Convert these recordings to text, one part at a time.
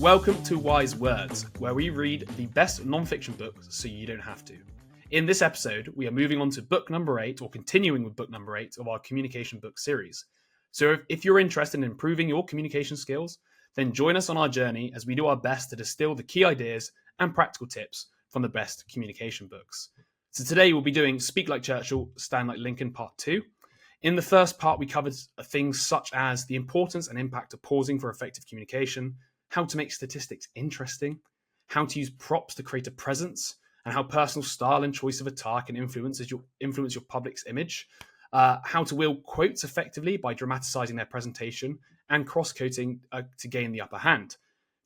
Welcome to Wise Words, where we read the best non-fiction books so you don't have to. In this episode, we are moving on to book number 8, or continuing with book number 8 of our communication book series. So if you're interested in improving your communication skills, then join us on our journey as we do our best to distill the key ideas and practical tips from the best communication books. So today we'll be doing Speak Like Churchill, Stand Like Lincoln Part 2. In the first part, we covered things such as the importance and impact of pausing for effective communication, how to make statistics interesting, how to use props to create a presence, and how personal style and choice of attire can influence your public's image, how to wield quotes effectively by dramatising their presentation, and cross-quoting to gain the upper hand.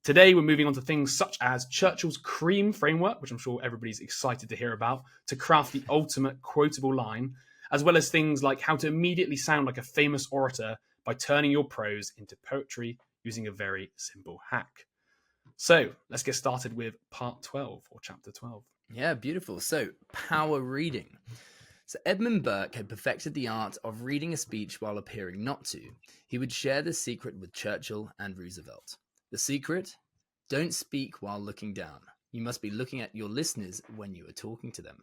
Today, we're moving on to things such as Churchill's CREAM framework, which I'm sure everybody's excited to hear about, to craft the ultimate quotable line, as well as things like how to immediately sound like a famous orator by turning your prose into poetry using a very simple hack. So let's get started with part 12 or chapter 12. Yeah, beautiful. So, power reading. So Edmund Burke had perfected the art of reading a speech while appearing not to. He would share the secret with Churchill and Roosevelt. The secret? Don't speak while looking down. You must be looking at your listeners when you are talking to them.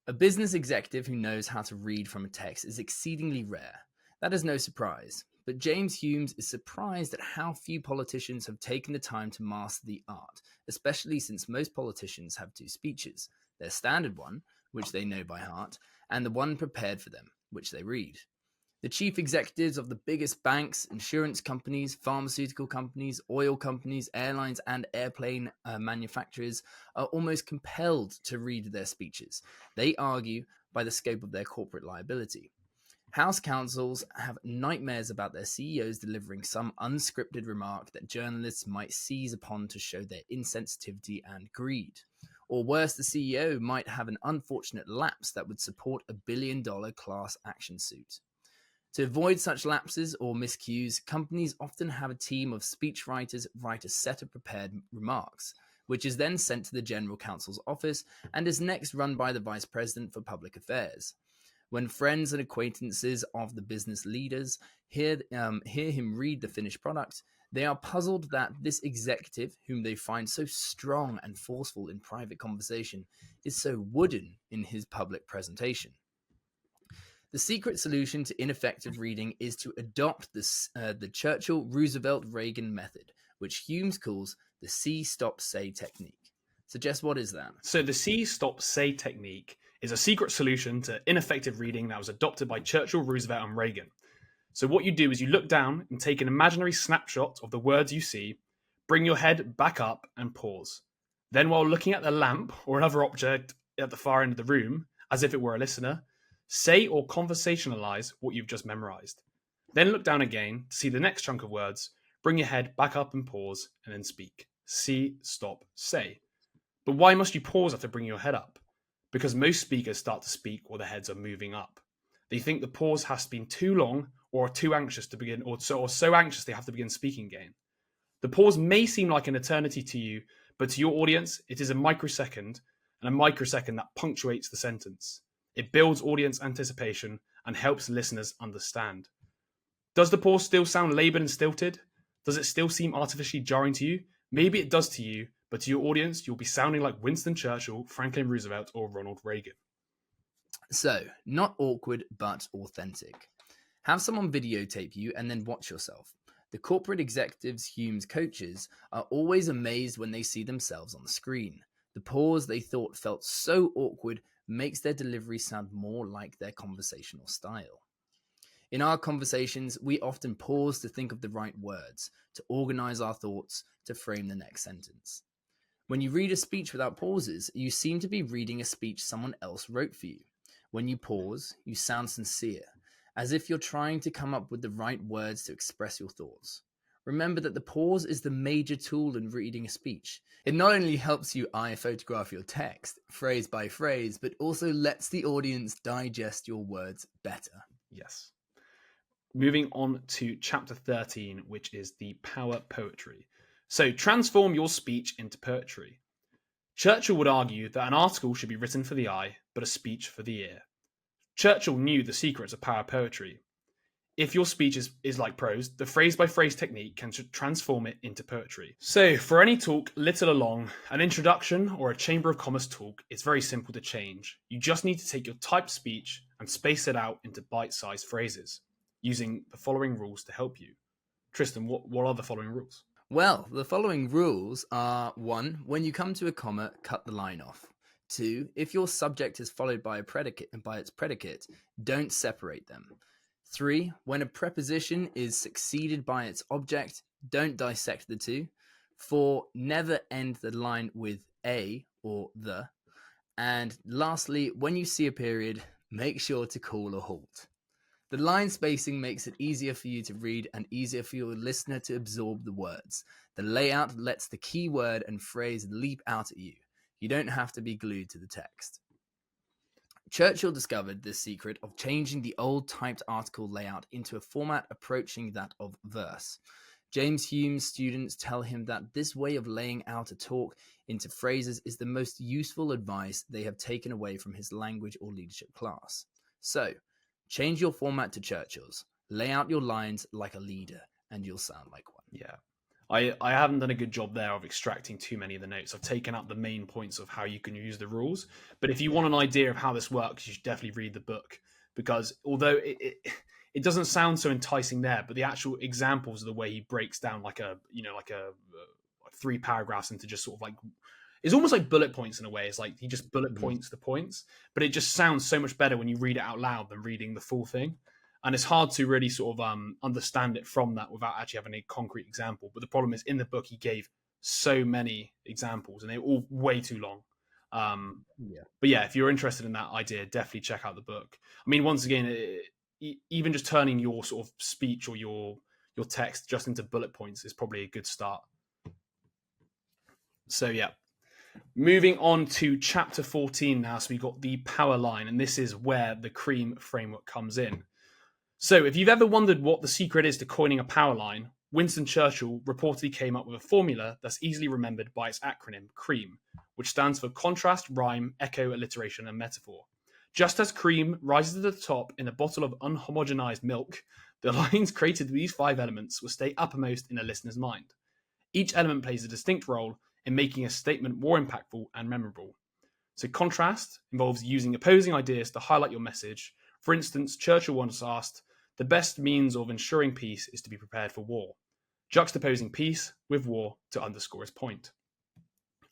A business executive who knows how to read from a text is exceedingly rare. That is no surprise. But James Humes is surprised at how few politicians have taken the time to master the art, especially since most politicians have two speeches, their standard one, which they know by heart, and the one prepared for them, which they read. The chief executives of the biggest banks, insurance companies, pharmaceutical companies, oil companies, airlines, and airplane manufacturers are almost compelled to read their speeches. They argue by the scope of their corporate liability. House counsels have nightmares about their CEOs delivering some unscripted remark that journalists might seize upon to show their insensitivity and greed. Or worse, the CEO might have an unfortunate lapse that would support a billion-dollar class action suit. To avoid such lapses or miscues, companies often have a team of speechwriters write a set of prepared remarks, which is then sent to the general counsel's office and is next run by the vice president for public affairs. When friends and acquaintances of the business leaders hear him read the finished product, they are puzzled that this executive, whom they find so strong and forceful in private conversation, is so wooden in his public presentation. The secret solution to ineffective reading is to adopt the Churchill-Roosevelt-Reagan method, which Humes calls the see-stop-say technique. So Jess, what is that? So the see-stop-say technique is a secret solution to ineffective reading that was adopted by Churchill, Roosevelt, and Reagan. So what you do is you look down and take an imaginary snapshot of the words you see, bring your head back up and pause. Then while looking at the lamp or another object at the far end of the room, as if it were a listener, say or conversationalize what you've just memorized. Then look down again to see the next chunk of words, bring your head back up and pause, and then speak. See, stop, say. But why must you pause after bringing your head up? Because most speakers start to speak while their heads are moving up. They think the pause has been too long or too anxious to begin, or so anxious they have to begin speaking again. The pause may seem like an eternity to you, but to your audience, it is a microsecond, and a microsecond that punctuates the sentence. It builds audience anticipation and helps listeners understand. Does the pause still sound laboured and stilted? Does it still seem artificially jarring to you? Maybe it does to you, but to your audience, you'll be sounding like Winston Churchill, Franklin Roosevelt, or Ronald Reagan. So, not awkward, but authentic. Have someone videotape you and then watch yourself. The corporate executives Humes coaches are always amazed when they see themselves on the screen. The pause they thought felt so awkward makes their delivery sound more like their conversational style. In our conversations, we often pause to think of the right words, to organize our thoughts, to frame the next sentence. When you read a speech without pauses, you seem to be reading a speech someone else wrote for you. When you pause, you sound sincere, as if you're trying to come up with the right words to express your thoughts. Remember that the pause is the major tool in reading a speech. It not only helps you eye photograph your text, phrase by phrase, but also lets the audience digest your words better. Yes. Moving on to chapter 13, which is the power poetry. So transform your speech into poetry. Churchill would argue that an article should be written for the eye, but a speech for the ear. Churchill knew the secrets of power poetry. if your speech is like prose, the phrase-by-phrase technique can transform it into poetry. So for any talk, little or long, an introduction or a Chamber of Commerce talk, it's very simple to change. You just need to take your typed speech and space it out into bite-sized phrases, using the following rules to help you. Tristan, what are the following rules? Well, the following rules are: 1, when you come to a comma, cut the line off. 2, if your subject is followed by its predicate, don't separate them. 3, when a preposition is succeeded by its object, don't dissect the two. 4, never end the line with a or the. And lastly, when you see a period, make sure to call a halt. The line spacing makes it easier for you to read and easier for your listener to absorb the words. The layout lets the key word and phrase leap out at you. You don't have to be glued to the text. Churchill discovered the secret of changing the old typed article layout into a format approaching that of verse. James Hume's students tell him that this way of laying out a talk into phrases is the most useful advice they have taken away from his language or leadership class. So, change your format to Churchill's. Lay out your lines like a leader, and you'll sound like one. Yeah. I haven't done a good job there of extracting too many of the notes. I've taken out the main points of how you can use the rules. But if you want an idea of how this works, you should definitely read the book. Because although it doesn't sound so enticing there, but the actual examples of the way he breaks down like 3 paragraphs into just sort of like, it's almost like bullet points in a way. It's like he just bullet points the points, but it just sounds so much better when you read it out loud than reading the full thing. And it's hard to really sort of understand it from that without actually having a concrete example. But the problem is, in the book, he gave so many examples, and they're all way too long. But yeah, if you're interested in that idea, definitely check out the book. I mean, once again, even just turning your sort of speech or your text just into bullet points is probably a good start. So yeah. Moving on to chapter 14 now. So we got the power line, and this is where the CREAM framework comes in. So if you've ever wondered what the secret is to coining a power line, Winston Churchill reportedly came up with a formula that's easily remembered by its acronym CREAM, which stands for contrast, rhyme, echo, alliteration, and metaphor. Just as cream rises to the top in a bottle of unhomogenized milk, the lines created with these 5 elements will stay uppermost in a listener's mind. Each element plays a distinct role in making a statement more impactful and memorable. So contrast involves using opposing ideas to highlight your message. For instance, Churchill once asked, "The best means of ensuring peace is to be prepared for war," juxtaposing peace with war to underscore his point.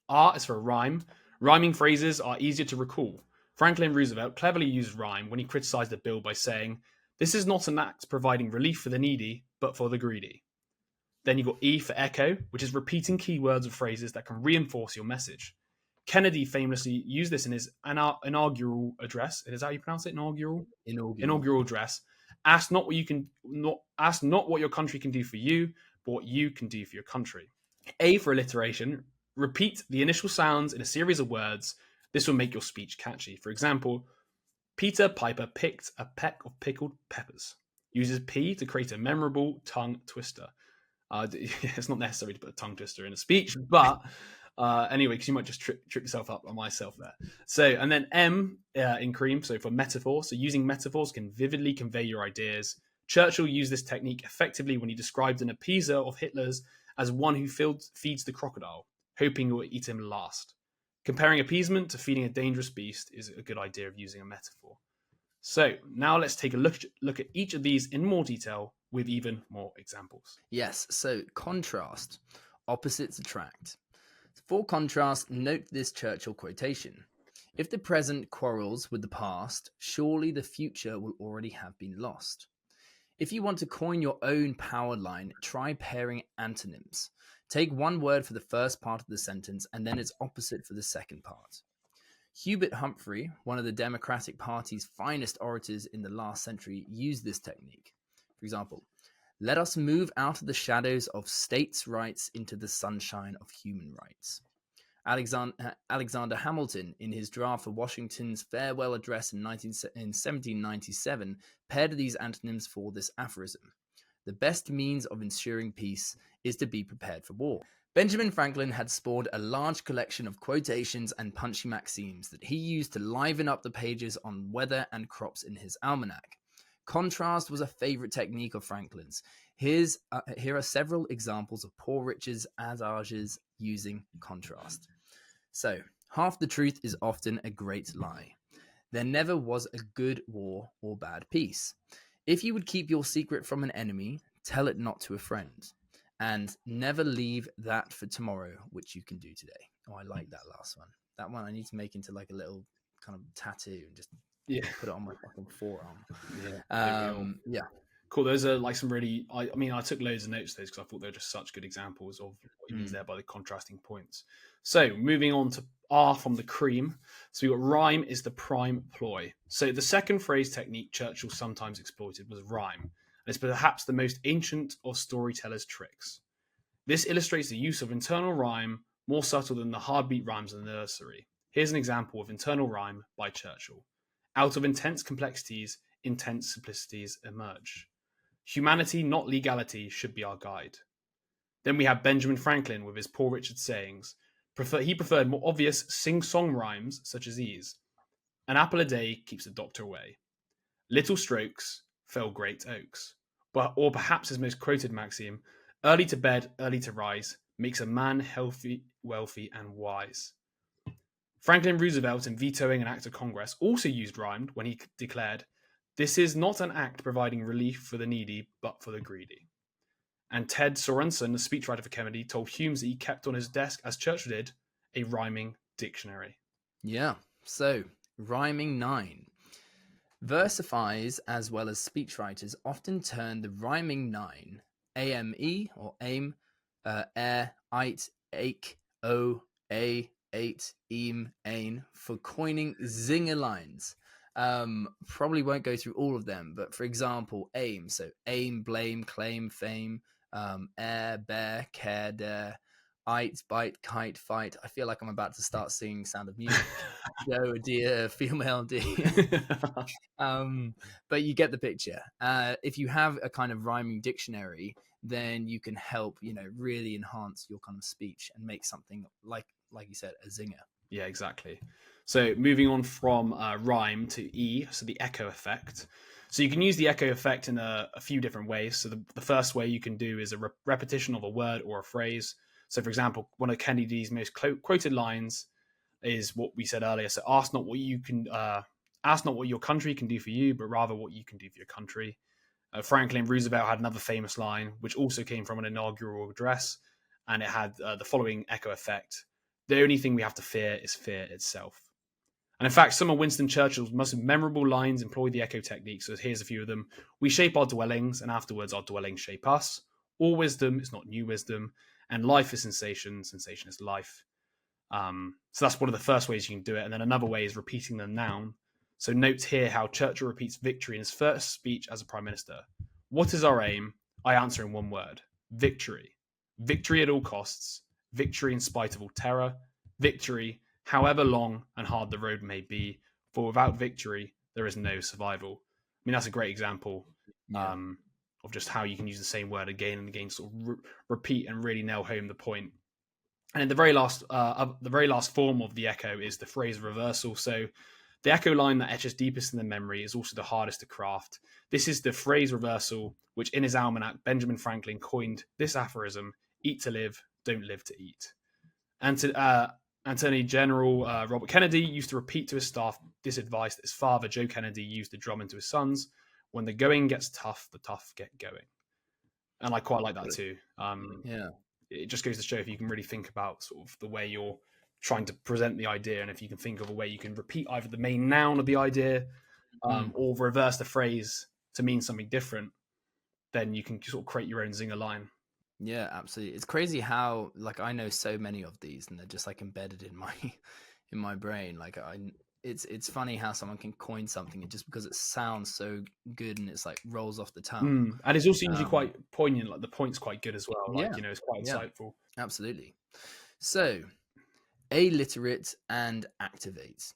R is for rhyme. Rhyming phrases are easier to recall. Franklin Roosevelt cleverly used rhyme when he criticized the bill by saying, "This is not an act providing relief for the needy, but for the greedy." Then you've got E for echo, which is repeating keywords or phrases that can reinforce your message. Kennedy famously used this in his inaugural address. Is that how you pronounce it? Inaugural address. Ask not what your country can do for you, but what you can do for your country. A for alliteration. Repeat the initial sounds in a series of words. This will make your speech catchy. For example, Peter Piper picked a peck of pickled peppers. Uses P to create a memorable tongue twister. It's not necessary to put a tongue twister in a speech, but anyway, because you might just trip yourself up on myself there. So, and then M in CREAM, so for metaphor. So using metaphors can vividly convey your ideas. Churchill used this technique effectively when he described an appeaser of Hitler's as one who feeds the crocodile, hoping it will eat him last. Comparing appeasement to feeding a dangerous beast is a good idea of using a metaphor. So now let's take a look at each of these in more detail with even more examples. Yes, so contrast. Opposites attract. For contrast, note this Churchill quotation. If the present quarrels with the past, surely the future will already have been lost. If you want to coin your own power line, try pairing antonyms. Take one word for the first part of the sentence and then its opposite for the second part. Hubert Humphrey, one of the Democratic Party's finest orators in the last century, used this technique. For example, let us move out of the shadows of states' rights into the sunshine of human rights. Alexander Hamilton, in his draft for Washington's farewell address in 1797, paired these antonyms for this aphorism. The best means of ensuring peace is to be prepared for war. Benjamin Franklin had spawned a large collection of quotations and punchy maxims that he used to liven up the pages on weather and crops in his almanac. Contrast was a favorite technique of Franklin's. Here are several examples of Poor Richard's adages using contrast. So, half the truth is often a great lie. There never was a good war or bad peace. If you would keep your secret from an enemy, tell it not to a friend. And never leave that for tomorrow, which you can do today. Oh, I like that last one. That one I need to make into like a little kind of tattoo and just put it on my fucking forearm. Yeah. Cool. Those are like some really. I mean, I took loads of notes of those because I thought they were just such good examples of what he means there by the contrasting points. So moving on to R from the cream. So we got rhyme is the prime ploy. So the second phrase technique Churchill sometimes exploited was rhyme, and it's perhaps the most ancient of storytellers' tricks. This illustrates the use of internal rhyme, more subtle than the hard-beat rhymes of the nursery. Here's an example of internal rhyme by Churchill. Out of intense complexities, intense simplicities emerge. Humanity, not legality, should be our guide. Then we have Benjamin Franklin with his Poor Richard sayings. He preferred more obvious sing-song rhymes such as these. An apple a day keeps the doctor away. Little strokes fell great oaks. Or perhaps his most quoted maxim, early to bed, early to rise, makes a man healthy, wealthy, and wise. Franklin Roosevelt, in vetoing an act of Congress, also used rhyme when he declared, "This is not an act providing relief for the needy, but for the greedy." And Ted Sorensen, the speechwriter for Kennedy, told Humes that he kept on his desk, as Churchill did, a rhyming dictionary. Yeah, so rhyming 9. Versifiers as well as speechwriters often turn the rhyming 9, AME or aim, air, ite, ake, o, a, 8, eam, ain, for coining zinger lines. Probably won't go through all of them, but for example, aim. So aim, blame, claim, fame, air, bear, care, dare, ite, bite, kite, fight. I feel like I'm about to start singing Sound of Music. Go, dear, female, dear. But you get the picture. If you have a kind of rhyming dictionary, then you can help, really enhance your kind of speech and make something like you said, a zinger. Yeah, exactly. So moving on from rhyme to E, so the echo effect. So you can use the echo effect in a few different ways. So the first way you can do is a repetition of a word or a phrase. So for example, one of Kennedy's most quoted lines is what we said earlier. So ask not what your country can do for you, but rather what you can do for your country. Franklin Roosevelt had another famous line, which also came from an inaugural address, and it had the following echo effect. The only thing we have to fear is fear itself. And in fact, some of Winston Churchill's most memorable lines employ the echo technique. So here's a few of them. We shape our dwellings, and afterwards our dwellings shape us. All wisdom is not new wisdom, and life is sensation, sensation is life. So that's one of the first ways you can do it. And then another way is repeating the noun. So note here how Churchill repeats victory in his first speech as a prime minister. What is our aim? I answer in one word. Victory. Victory at all costs. Victory in spite of all terror. Victory, however long and hard the road may be. For without victory, there is no survival. I mean, that's a great example of just how you can use the same word again and again, sort of repeat and really nail home the point. And the very last form of the echo is the phrase reversal. So the echo line that etches deepest in the memory is also the hardest to craft. This is the phrase reversal, which in his almanac, Benjamin Franklin coined this aphorism: eat to live, don't live to eat. Attorney General Robert Kennedy used to repeat to his staff this advice that his father, Joe Kennedy, used to drum into his sons: when the going gets tough, the tough get going. And I quite like that too. It just goes to show if you can really think about sort of the way you're trying to present the idea, and if you can think of a way you can repeat either the main noun of the idea or reverse the phrase to mean something different, then you can sort of create your own zinger line. Yeah, absolutely. It's crazy how I know so many of these, and they're just embedded in my brain. It's funny how someone can coin something and just because it sounds so good and it's rolls off the tongue. And it's also usually quite poignant. Like the point's quite good as well. It's quite insightful. Absolutely. So, alliterate and activate.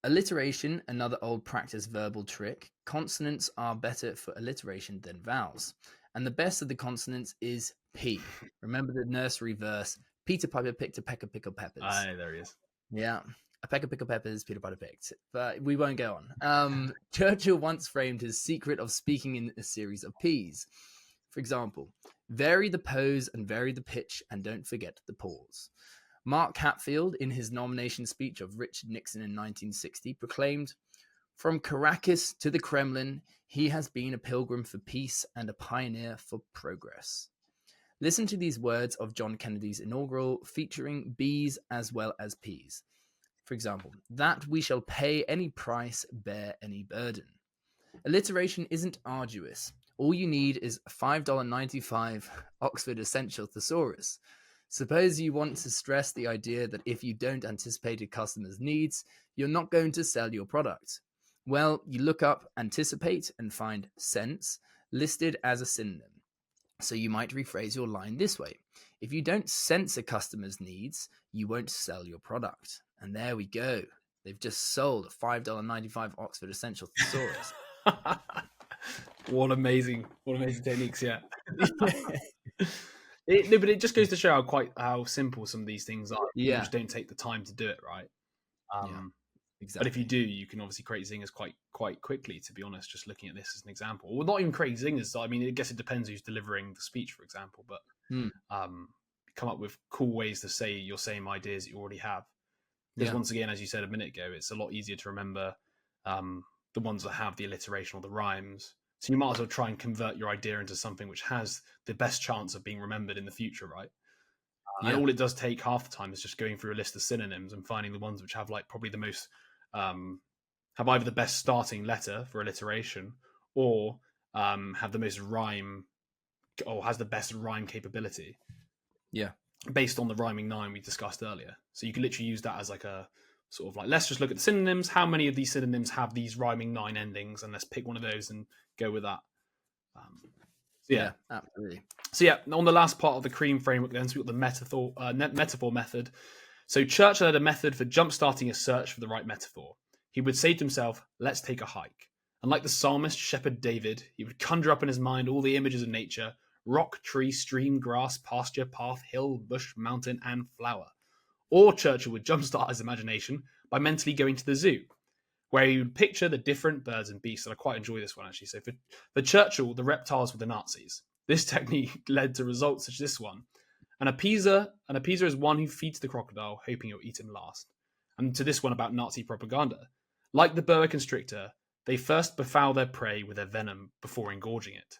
Alliteration, another old practice verbal trick. Consonants are better for alliteration than vowels. And the best of the consonants is P. Remember the nursery verse, Peter Piper picked a peck of pickled peppers. Aye, there he is. Yeah. A peck of pickled peppers, peanut butter picked. But we won't go on. Churchill once framed his secret of speaking in a series of P's. For example, vary the pose and vary the pitch, and don't forget the pause. Mark Hatfield, in his nomination speech of Richard Nixon in 1960, proclaimed, "From Caracas to the Kremlin, he has been a pilgrim for peace and a pioneer for progress." Listen to these words of John Kennedy's inaugural, featuring B's as well as P's. For example, that we shall pay any price, bear any burden. Alliteration isn't arduous. All you need is a $5.95 Oxford Essential Thesaurus. Suppose you want to stress the idea that if you don't anticipate a customer's needs, you're not going to sell your product. Well, you look up anticipate and find sense listed as a synonym. So you might rephrase your line this way. If you don't sense a customer's needs, you won't sell your product. And there we go. They've just sold a $5.95 Oxford Essential Thesaurus. What amazing techniques, yeah. But it just goes to show how simple some of these things are. You just don't take the time to do it, right? Exactly. But if you do, you can obviously create zingers quite quickly, to be honest, just looking at this as an example. Well, not even create zingers. I mean, I guess it depends who's delivering the speech, for example, but come up with cool ways to say your same ideas that you already have. Because once again, as you said a minute ago, it's a lot easier to remember the ones that have the alliteration or the rhymes. So you might as well try and convert your idea into something which has the best chance of being remembered in the future, right? And all it does take half the time is just going through a list of synonyms and finding the ones which have like probably the most, have either the best starting letter for alliteration or have the most rhyme or has the best rhyme capability. Yeah. Based on the rhyming 9 we discussed earlier. So you can literally use that as like a sort of like, let's just look at the synonyms. How many of these synonyms have these rhyming 9 endings? And let's pick one of those and go with that. Absolutely. So on the last part of the cream framework then, so we've got the metaphor method. So Churchill had a method for jump-starting a search for the right metaphor. He would say to himself, let's take a hike. And like the psalmist shepherd David, he would conjure up in his mind all the images of nature: rock, tree, stream, grass, pasture, path, hill, bush, mountain, and flower. Or Churchill would jumpstart his imagination by mentally going to the zoo, where he would picture the different birds and beasts. And I quite enjoy this one, actually. So for Churchill, the reptiles were the Nazis. This technique led to results such as this one. An appeaser is one who feeds the crocodile, hoping he'll eat him last. And to this one about Nazi propaganda. Like the boa constrictor, they first befoul their prey with their venom before engorging it.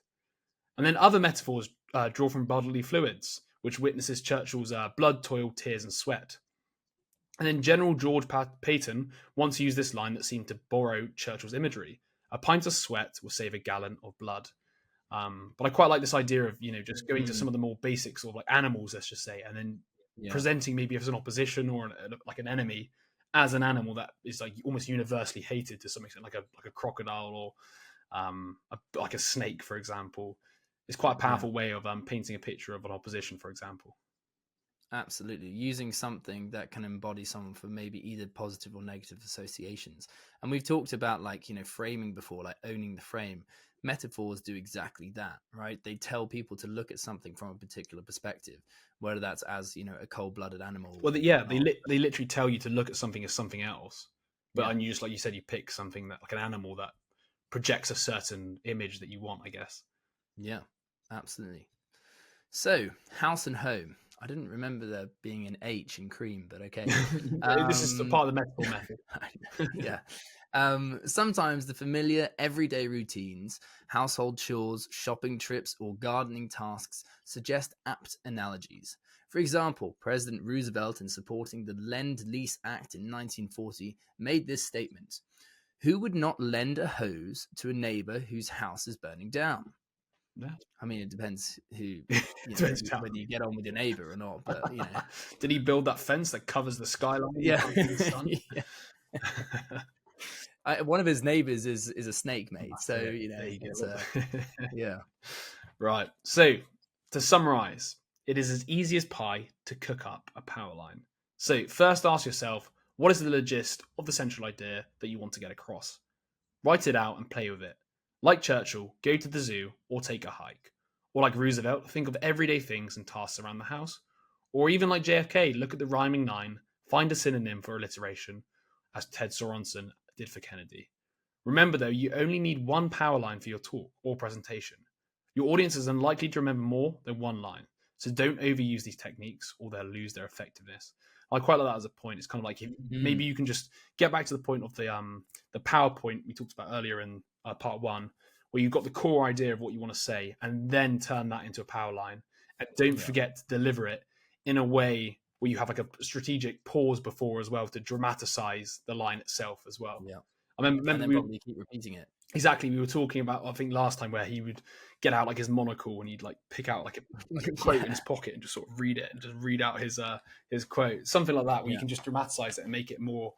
And then other metaphors draw from bodily fluids, which witnesses Churchill's blood, toil, tears, and sweat. And then General George Patton once used this line that seemed to borrow Churchill's imagery: a pint of sweat will save a gallon of blood. But I quite like this idea of, just going to some of the more basic sort of like animals, let's just say, and then presenting maybe as an opposition or like an enemy as an animal that is like almost universally hated to some extent, like a crocodile or like a snake, for example. It's quite a powerful way of painting a picture of an opposition, for example. Absolutely. Using something that can embody someone for maybe either positive or negative associations. And we've talked about framing before, like owning the frame. Metaphors do exactly that, right? They tell people to look at something from a particular perspective, whether that's as, a cold-blooded animal. Well, they literally tell you to look at something as something else. But and you just, like you said, you pick something that like an animal that projects a certain image that you want, I guess. Yeah, absolutely. So, house and home. I didn't remember there being an H in cream, but okay. This is part of the metaphor method. Yeah. Sometimes the familiar everyday routines, household chores, shopping trips, or gardening tasks suggest apt analogies. For example, President Roosevelt, in supporting the Lend-Lease Act in 1940, made this statement: "Who would not lend a hose to a neighbor whose house is burning down?" Yeah. I mean, it depends whether you get on with your neighbor or not. But did he build that fence that covers the skyline? Yeah. One of his neighbors is a snake, mate. So yeah. Right. So to summarize, it is as easy as pie to cook up a power line. So first, ask yourself, what is the gist of the central idea that you want to get across? Write it out and play with it. Like Churchill, go to the zoo or take a hike. Or like Roosevelt, think of everyday things and tasks around the house. Or even like JFK, look at the rhyming 9, find a synonym for alliteration, as Ted Sorensen did for Kennedy. Remember, though, you only need one power line for your talk or presentation. Your audience is unlikely to remember more than one line, so don't overuse these techniques or they'll lose their effectiveness. I quite like that as a point. It's kind of like maybe you can just get back to the point of the PowerPoint we talked about earlier in part 1, where you've got the core idea of what you want to say, and then turn that into a power line. And don't forget to deliver it in a way where you have like a strategic pause before as well to dramatize the line itself as well. Yeah. I remember and then probably keep repeating it. Exactly. We were talking about, I think last time, where he would get out like his monocle and he'd like pick out like a quote in his pocket and just sort of read it and just read out his quote, something like that, where you can just dramatize it and make it more,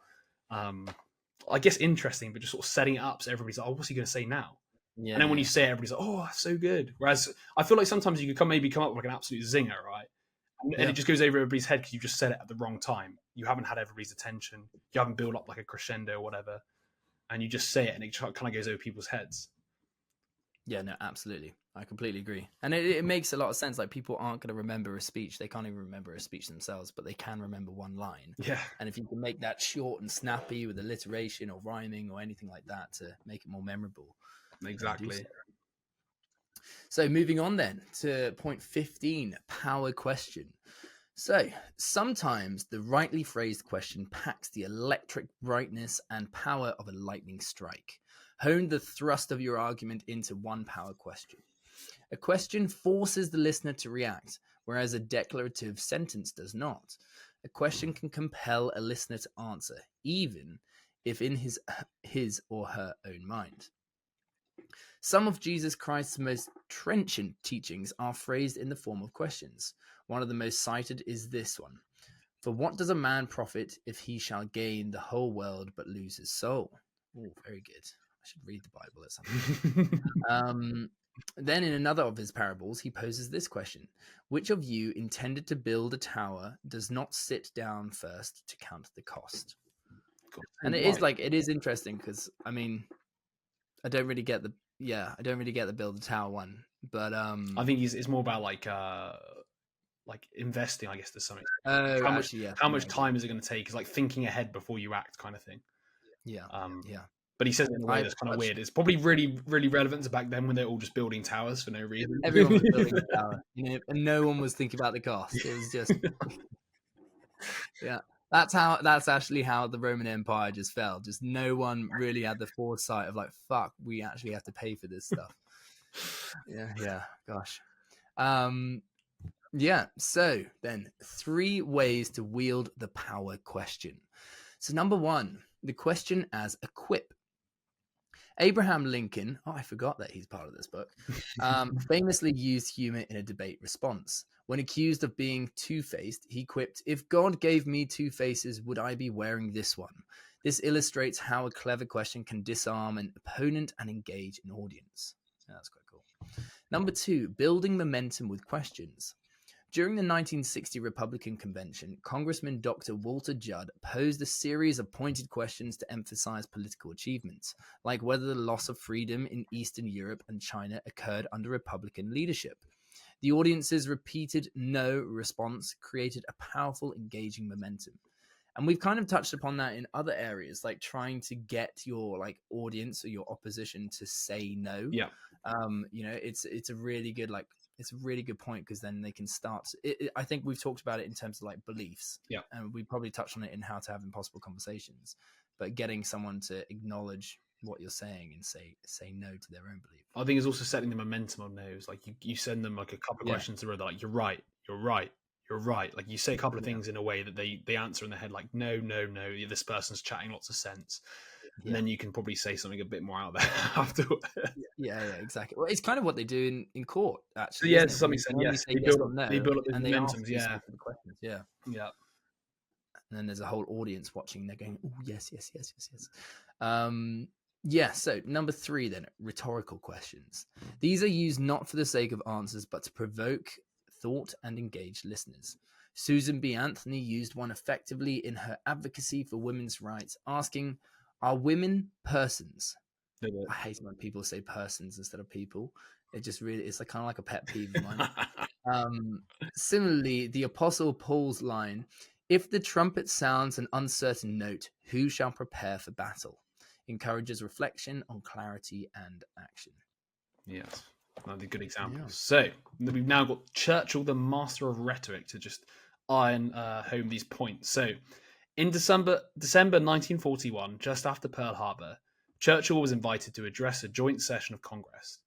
I guess, interesting, but just sort of setting it up so everybody's like, oh, what's he going to say now? Yeah. And then when you say it, everybody's like, oh, that's so good. Whereas I feel like sometimes you could maybe come up with like an absolute zinger, right? And it just goes over everybody's head because you just said it at the wrong time. You haven't had everybody's attention. You haven't built up like a crescendo or whatever. And you just say it and it kind of goes over people's heads. Yeah, no, absolutely. I completely agree. And it makes a lot of sense. Like, people aren't going to remember a speech. They can't even remember a speech themselves, but they can remember one line. Yeah. And if you can make that short and snappy with alliteration or rhyming or anything like that to make it more memorable. Exactly. So moving on then to point 15, power question. So sometimes the rightly phrased question packs the electric brightness and power of a lightning strike. Hone the thrust of your argument into one power question. A question forces the listener to react, whereas a declarative sentence does not. A question can compel a listener to answer, even if in his or her own mind. Some of Jesus Christ's most trenchant teachings are phrased in the form of questions. One of the most cited is this one. For what does a man profit if he shall gain the whole world but lose his soul? Oh, very good. I should read the Bible at some point. Then in another of his parables, he poses this question. Which of you intended to build a tower does not sit down first to count the cost? And it is interesting because, I mean, I don't really get the build a tower one, but I think it's more about like investing, I guess, to some extent. How much time is it going to take? Is like thinking ahead before you act, kind of thing. Yeah. But he says it in a way that's kind of weird. It's probably really, really relevant to back then when they're all just building towers for no reason. Everyone was building a tower, and no one was thinking about the cost. It was just, yeah. That's actually how the Roman Empire just fell. Just no one really had the foresight of like, fuck, we actually have to pay for this stuff. Yeah, gosh. Yeah, so then 3 ways to wield the power question. So number 1, the question as a quip. Abraham Lincoln, I forgot that he's part of this book, famously used humor in a debate response. When accused of being two-faced, he quipped, if God gave me 2 faces, would I be wearing this one? This illustrates how a clever question can disarm an opponent and engage an audience. Yeah, that's quite cool. Number 2, building momentum with questions. During the 1960 Republican Convention, Congressman Dr. Walter Judd posed a series of pointed questions to emphasize political achievements, like whether the loss of freedom in Eastern Europe and China occurred under Republican leadership. The audience's repeated no response created a powerful, engaging momentum. And we've kind of touched upon that in other areas, like trying to get your like audience or your opposition to say no. Yeah. It's a really good it's a really good point because then they can start. I think we've talked about it in terms of like beliefs. Yeah. And we probably touched on it in how to have impossible conversations, but getting someone to acknowledge what you're saying and say no to their own belief. I think it's also setting the momentum on those. Like you send them like a couple of questions where they're like, you're right. Like you say a couple of things in a way that they answer in their head like, no, this person's chatting lots of sense. And then you can probably say something a bit more out there afterwards. Yeah, exactly. Well, it's kind of what they do in court, actually. Yeah, to some extent, yes. They build up the momentums, the questions, yeah. And then there's a whole audience watching. They're going, oh, yes. So number 3 then, rhetorical questions. These are used not for the sake of answers, but to provoke thought and engage listeners. Susan B. Anthony used one effectively in her advocacy for women's rights, asking, are women persons? I hate when people say persons instead of people. It just really, it's like kind of like a pet peeve of mine. Similarly, the Apostle Paul's line, If the trumpet sounds an uncertain note, who shall prepare for battle? Encourages reflection on clarity and action. Yes, another good example. Yeah. So we've now got Churchill, the master of rhetoric, to just iron home these points. So in December 1941, just after Pearl Harbor, Churchill was invited to address a joint session of Congress.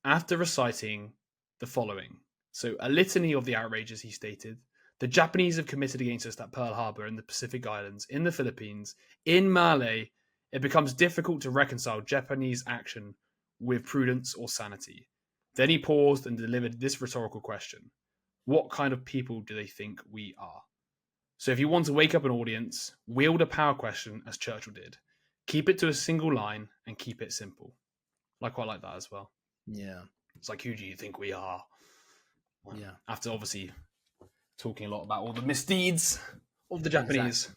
After reciting the following, so a litany of the outrages, he stated, the Japanese have committed against us at Pearl Harbor, in the Pacific Islands, in the Philippines, in Malay, it becomes difficult to reconcile Japanese action with prudence or sanity. Then he paused and delivered this rhetorical question. What kind of people do they think we are? So if you want to wake up an audience, wield a power question as Churchill did. Keep it to a single line and keep it simple. I quite like that as well. Yeah. It's like, who do you think we are? Well, Yeah. after obviously talking a lot about all the misdeeds of the Japanese,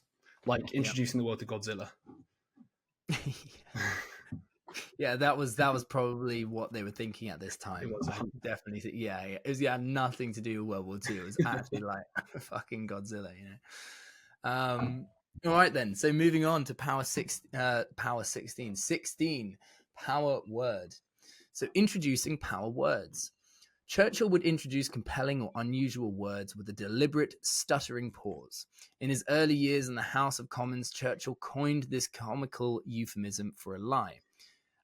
like introducing the world to Godzilla. Yeah, that was probably what they were thinking at this time. It was. I definitely think, yeah, it was nothing to do with World War II. It was actually like fucking Godzilla, you know. All right then. So moving on to power 16, power word. So introducing power words. Churchill would introduce compelling or unusual words with a deliberate, stuttering pause. In his early years in the House of Commons, Churchill coined this comical euphemism for a lie.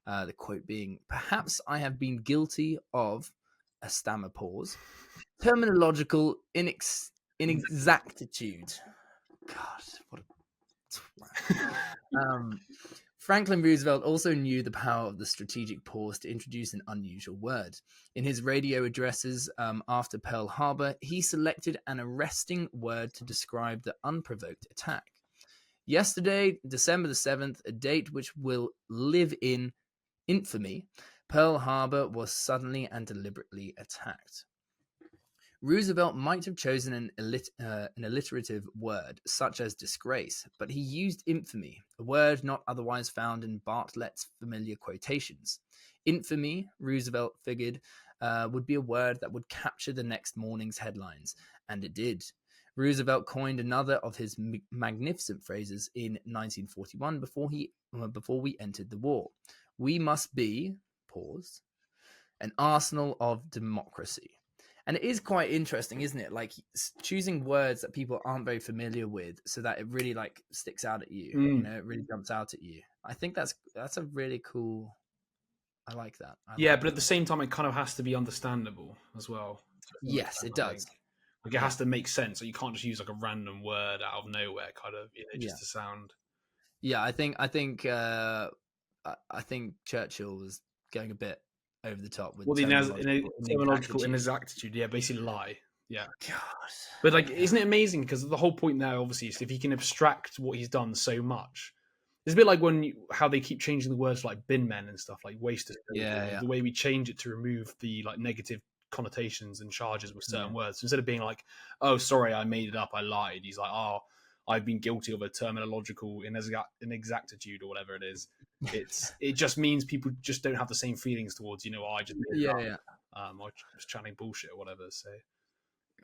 The quote being, "Perhaps I have been guilty of," a stammer pause, "terminological inexactitude." God, what a twat. Franklin Roosevelt also knew the power of the strategic pause to introduce an unusual word. In his radio addresses after Pearl Harbor, he selected an arresting word to describe the unprovoked attack. Yesterday, December the 7th, a date which will live in infamy, Pearl Harbor was suddenly and deliberately attacked. Roosevelt might have chosen an alliterative word, such as disgrace, but he used infamy, a word not otherwise found in Bartlett's familiar quotations. Infamy, Roosevelt figured, would be a word that would capture the next morning's headlines, and it did. Roosevelt coined another of his magnificent phrases in 1941 before we entered the war. We must be, pause, an arsenal of democracy. And it is quite interesting, isn't it? Like choosing words that people aren't very familiar with so that it really like sticks out at you. You know, it really jumps out at you. I think that's a really cool. I like that. But at the same time, it kind of has to be understandable as well. Yes, it does. Like it has to make sense. So you can't just use like a random word out of nowhere, kind of, just to sound. Yeah, I think Churchill was going a bit over the top with terminological inexactitude. Yeah, basically lie. Yeah. God. But like, isn't it amazing? Because the whole point there, obviously, is if he can abstract what he's done so much. It's a bit like how they keep changing the words like bin men and stuff, like waste. The way we change it to remove the like negative connotations and charges with certain words. So instead of being like, "Oh, sorry, I made it up, I lied," he's like, "Oh, I've been guilty of a terminological inexactitude or whatever it is." It just means people just don't have the same feelings towards I just made it up. I was chanting bullshit or whatever. So,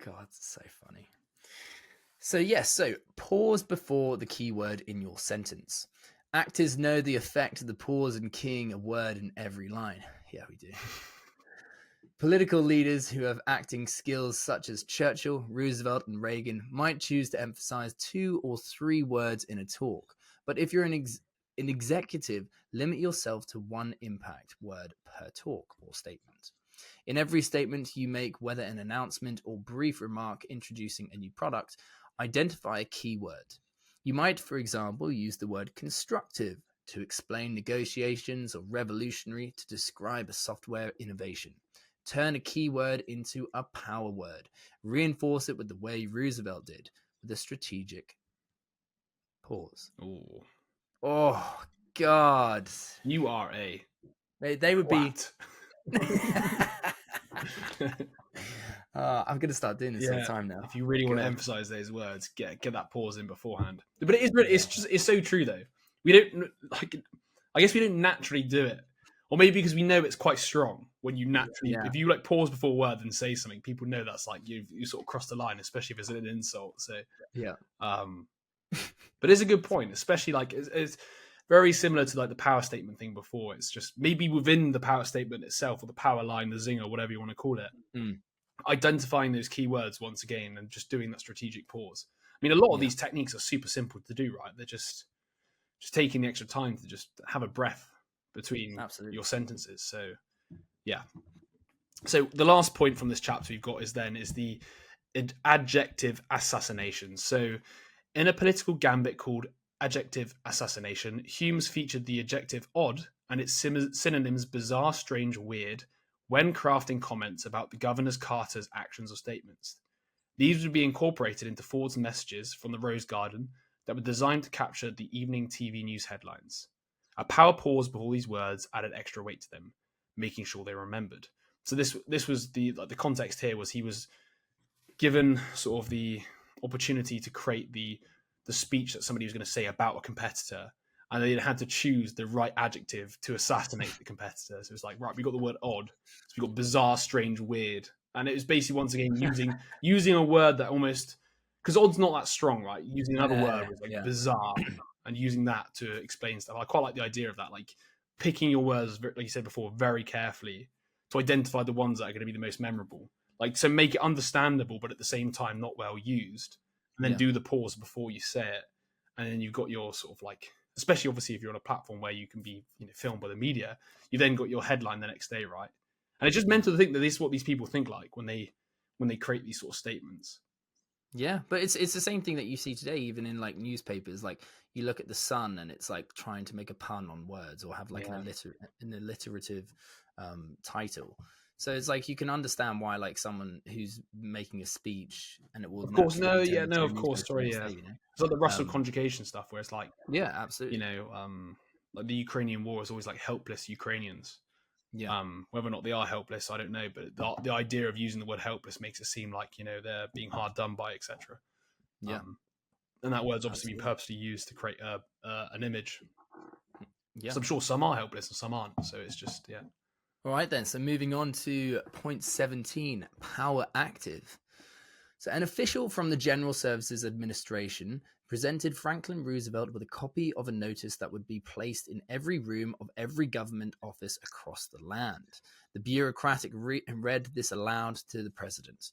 God, it's so funny. So pause before the keyword in your sentence. Actors know the effect of the pause in keying a word in every line. Yeah, we do. Political leaders who have acting skills such as Churchill, Roosevelt, and Reagan might choose to emphasize 2 or 3 words in a talk. But if you're an executive, limit yourself to 1 impact word per talk or statement. In every statement you make, whether an announcement or brief remark introducing a new product, identify a key word. You might, for example, use the word constructive to explain negotiations, or revolutionary to describe a software innovation. Turn a keyword into a power word. Reinforce it with the way Roosevelt did, with a strategic pause. Ooh. Oh, God. You are a... They would be... I'm going to start doing this all the time now. If you really want to emphasize those words, get that pause in beforehand. But it's so true, though. We don't... I guess we don't naturally do it. Or maybe because we know it's quite strong. when you naturally, if you like pause before a word and say something, people know that's like you sort of crossed the line, especially if it's an insult. So but it's a good point, especially like it's very similar to like the power statement thing before. It's just maybe within the power statement itself, or the power line, the zinger, whatever you want to call it, identifying those keywords once again and just doing that strategic pause. I mean, a lot of these techniques are super simple to do, right? They're just taking the extra time to just have a breath between your sentences. So yeah. So the last point from this chapter we've got is the adjective assassination. So in a political gambit called adjective assassination, Hume's featured the adjective odd and its synonyms bizarre, strange, weird when crafting comments about the Governor's Carter's actions or statements. These would be incorporated into Ford's messages from the Rose Garden that were designed to capture the evening TV news headlines. A power pause before these words added extra weight to them, making sure they were remembered. So this was the context here was he was given sort of the opportunity to create the speech that somebody was going to say about a competitor, and they had to choose the right adjective to assassinate the competitor. So it's like, right, we got the word odd, so we got bizarre, strange, weird, and it was basically once again using a word that almost, because odd's not that strong, right? Using another word was like bizarre, and using that to explain stuff. I quite like the idea of that, like picking your words, like you said before, very carefully to identify the ones that are going to be the most memorable. Like, so make it understandable, but at the same time not well used, and then do the pause before you say it, and then you've got your sort of like, especially obviously if you're on a platform where you can be filmed by the media, you then got your headline the next day, right? And it's just mental to think that this is what these people think like when they create these sort of statements. Yeah, but it's the same thing that you see today, even in like newspapers. Like you look at the Sun, and it's like trying to make a pun on words or have like an alliterative title. So it's like you can understand why like someone who's making a speech and it will. Of course, of course, sorry, yeah. It's like the Russell conjugation stuff where it's like, absolutely, like the Ukrainian war is always like helpless Ukrainians. Whether or not they are helpless, I don't know, but the idea of using the word helpless makes it seem like they're being hard done by, etc. And that word's obviously been purposely used to create an image. So I'm sure some are helpless and some aren't. So it's just All right then. So moving on to point 17, power active. So an official from the General Services Administration presented Franklin Roosevelt with a copy of a notice that would be placed in every room of every government office across the land. The bureaucratic read this aloud to the president.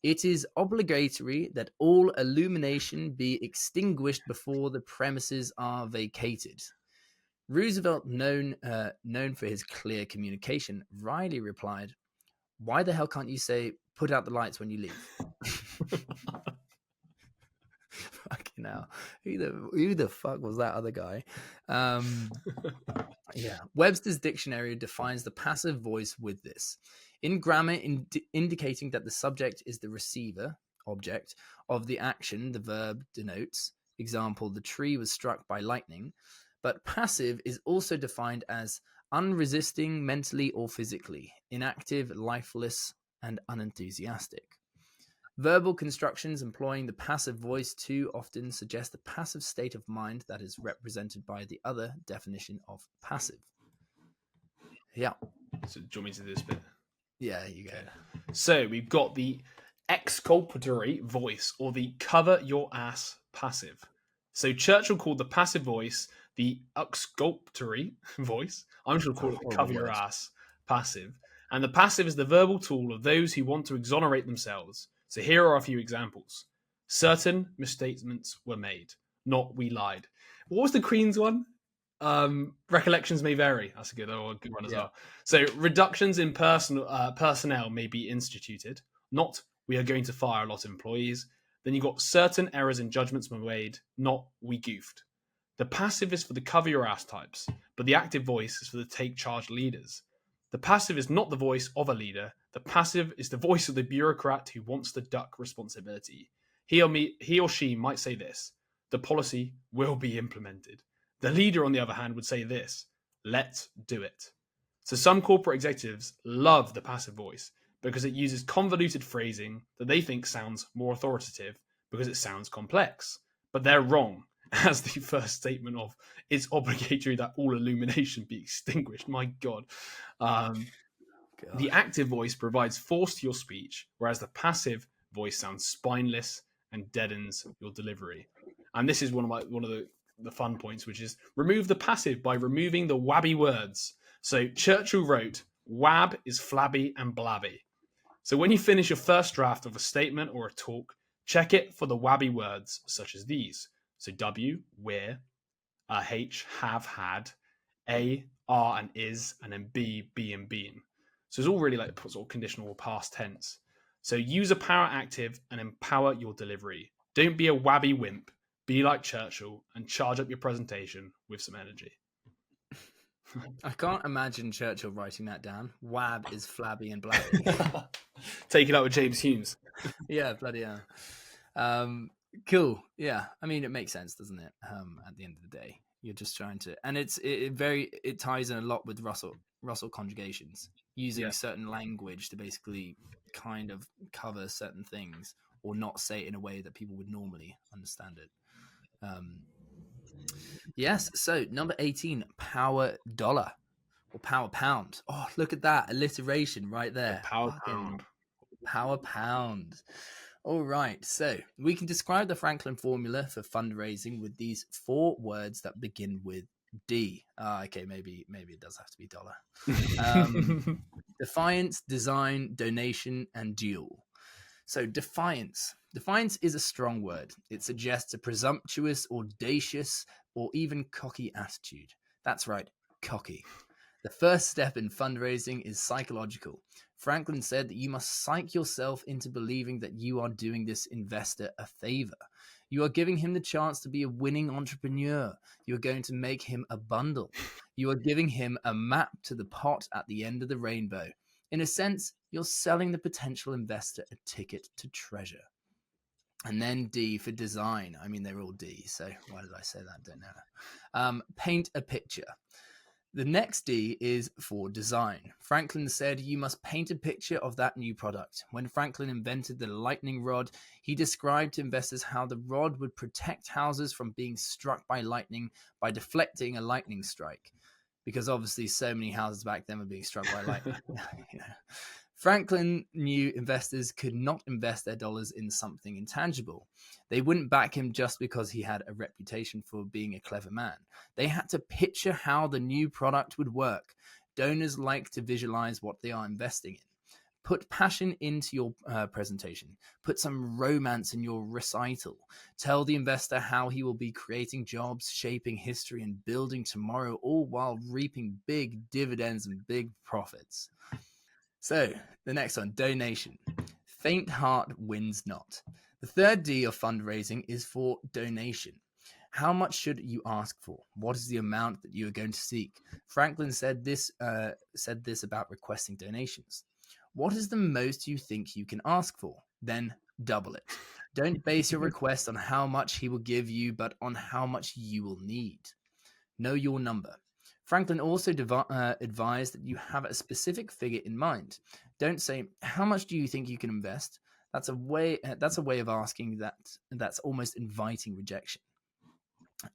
It is obligatory that all illumination be extinguished before the premises are vacated. Roosevelt, known for his clear communication, wryly replied, "Why the hell can't you say, put out the lights when you leave?" Fucking hell. Who the fuck was that other guy? Webster's dictionary defines the passive voice with this. In grammar, indicating that the subject is the receiver, object, of the action the verb denotes. Example, the tree was struck by lightning. But passive is also defined as unresisting mentally or physically, inactive, lifeless, and unenthusiastic. Verbal constructions employing the passive voice too often suggest a passive state of mind that is represented by the other definition of passive. Yeah. So do you want me to do this bit? Yeah, you go. So we've got the exculpatory voice, or the cover your ass passive. So Churchill called the passive voice the exculpatory voice. I'm just going to call it the cover your ass passive. And the passive is the verbal tool of those who want to exonerate themselves. So here are a few examples. Certain misstatements were made, not we lied. What was the Queen's one? Recollections may vary. That's a good one as well. So reductions in personnel may be instituted, not we are going to fire a lot of employees. Then you got certain errors in judgments were made, not we goofed. The passive is for the cover your ass types, but the active voice is for the take charge leaders. The passive is not the voice of a leader. The passive is the voice of the bureaucrat who wants to duck responsibility. He or she might say this: the policy will be implemented. The leader, on the other hand, would say this: let's do it. So some corporate executives love the passive voice because it uses convoluted phrasing that they think sounds more authoritative because it sounds complex. But they're wrong, as the first statement of it's obligatory that all illumination be extinguished. My God. God. The active voice provides force to your speech, whereas the passive voice sounds spineless and deadens your delivery. And this is one of the fun points, which is remove the passive by removing the wabby words. So Churchill wrote, "Wab is flabby and blabby." So when you finish your first draft of a statement or a talk, check it for the wabby words such as these. So W, where, H, have, had, A, are and is, and then B, be and been. So it's all really like sort of conditional or past tense. So use a power active and empower your delivery. Don't be a wabby wimp. Be like Churchill and charge up your presentation with some energy. I can't imagine Churchill writing that down. Wab is flabby and blabby. Take it out with James Humes. Yeah, bloody hell. Cool. Yeah, I mean, it makes sense, doesn't it? At the end of the day, you're just trying to, and it ties in a lot with Russell conjugations, using certain language to basically kind of cover certain things or not say it in a way that people would normally understand it. Yes. So number 18, power dollar or power pound. Oh, look at that alliteration right there. Power pound. Power pound. All right. So we can describe the Franklin formula for fundraising with these 4 words that begin with D. Okay, maybe it does have to be dollar. Defiance, design, donation, and duel. So defiance. Defiance is a strong word. It suggests a presumptuous, audacious, or even cocky attitude. That's right, cocky. The first step in fundraising is psychological. Franklin said that you must psych yourself into believing that you are doing this investor a favor. You are giving him the chance to be a winning entrepreneur. You are going to make him a bundle. You are giving him a map to the pot at the end of the rainbow. In a sense, you're selling the potential investor a ticket to treasure. And then D for design. I mean, they're all D, so why did I say that? Don't know. Paint a picture. The next D is for design. Franklin said you must paint a picture of that new product. When Franklin invented the lightning rod, he described to investors how the rod would protect houses from being struck by lightning by deflecting a lightning strike. Because obviously so many houses back then were being struck by lightning. Franklin knew investors could not invest their dollars in something intangible. They wouldn't back him just because he had a reputation for being a clever man. They had to picture how the new product would work. Donors like to visualize what they are investing in. Put passion into your presentation. Put some romance in your recital. Tell the investor how he will be creating jobs, shaping history, and building tomorrow, all while reaping big dividends and big profits. So, the next one, donation. Faint heart wins not. The third D of fundraising is for donation. How much should you ask for? What is the amount that you are going to seek? Franklin said this about requesting donations. What is the most you think you can ask for? Then double it. Don't base your request on how much he will give you, but on how much you will need. Know your number. Franklin also advised that you have a specific figure in mind. Don't say, how much do you think you can invest? That's a way of asking that's almost inviting rejection.